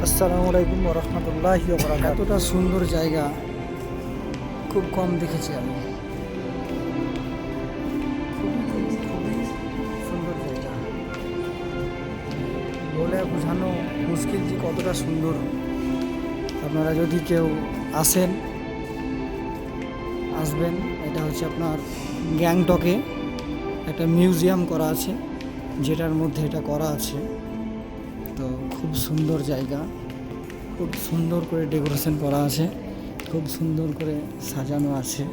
আসসালামু আলাইকুম ওয়া রাহমাতুল্লাহি ওয়া বারাকাতুহু। এতটা সুন্দর জায়গা খুব কম দেখেছি আমি। খুবই সুন্দর জায়গা, বলে বোঝানো মুশকিল যে কতটা সুন্দর। আপনারা যদি কেউ আসবেন, এটা হচ্ছে আপনার গ্যাংটকে একটা মিউজিয়াম করা আছে, যেটার মধ্যে এটা করা আছে। তো খুব সুন্দর জায়গা, খুব সুন্দর করে ডেকোরেশন করা আছে, খুব সুন্দর করে সাজানো আছে,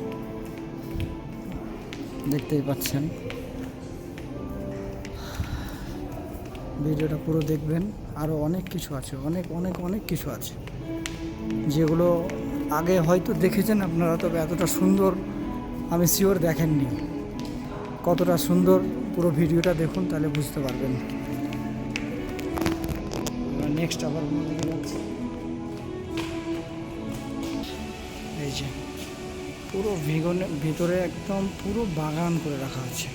দেখতেই পাচ্ছেন। ভিডিওটা পুরো দেখবেন, আরও অনেক কিছু আছে, অনেক অনেক অনেক কিছু আছে যেগুলো আগে হয়তো দেখেছেন আপনারা, তবে এতটা সুন্দর আমি শিওর দেখেননি। কতটা সুন্দর পুরো ভিডিওটা দেখুন, তাহলে বুঝতে পারবেন। নেক্সট আবার অন্যদিকে যাচ্ছি। এই যে পুরো ভিতরে একদম পুরো বাগান করে রাখা আছে,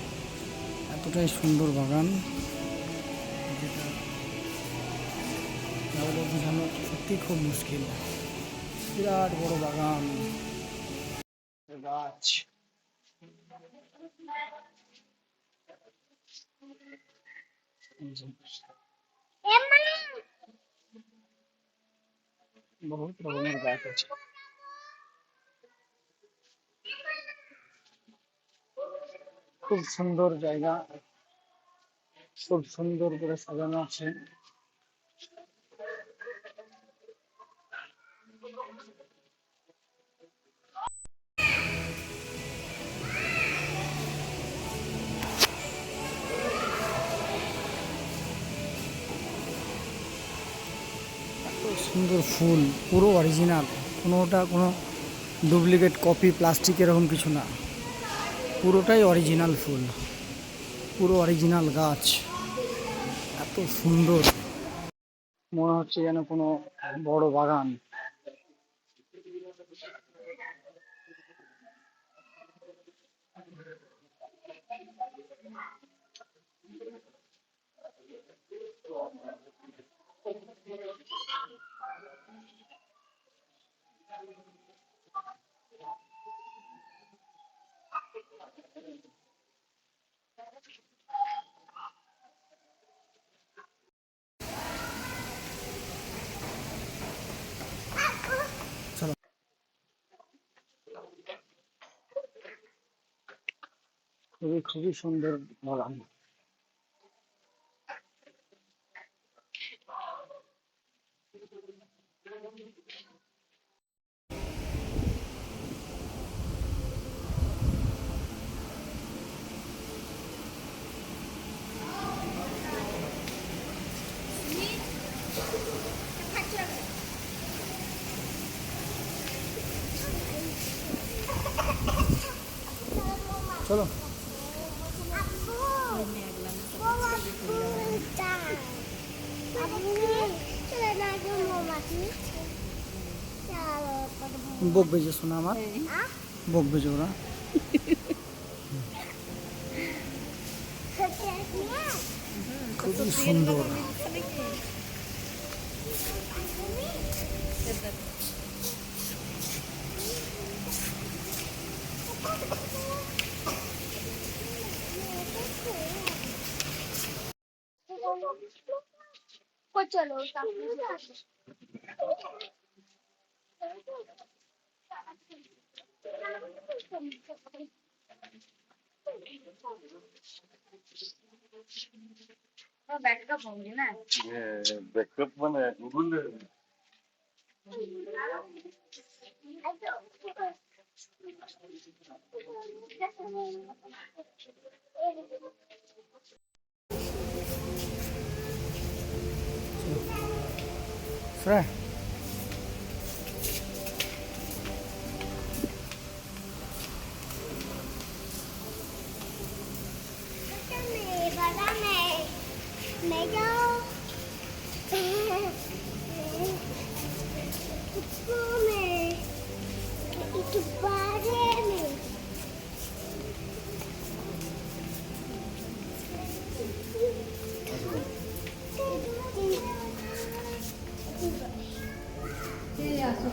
এতটাই সুন্দর বাগান, যেটা তাহলে বোঝানো সত্যি খুব মুশকিল। বিরাট বড় বাগান, গাছ, বহুত রকমের গাছ আছে। খুব সুন্দর জায়গা, খুব সুন্দর করে সাজানো আছে। এত সুন্দর ফুল, পুরো অরিজিনাল, কোনো ডুপ্লিকেট কপি প্লাস্টিক এরকম কিছু না, পুরোটাই অরিজিনাল ফুল, পুরো অরিজিনাল গাছ। এত সুন্দর, মনে হচ্ছে যেন কোনো বড় বাগান। চলো, খুবই সুন্দর বাগান। চলো, বকবে যে শোনা আমার, বকবে যে ওরা। খুবই সুন্দর, চলো ব্যাকআপ হবে না, ব্যাকআপ মানে Google friend. mẹ đâu mẹ itu padanya আসো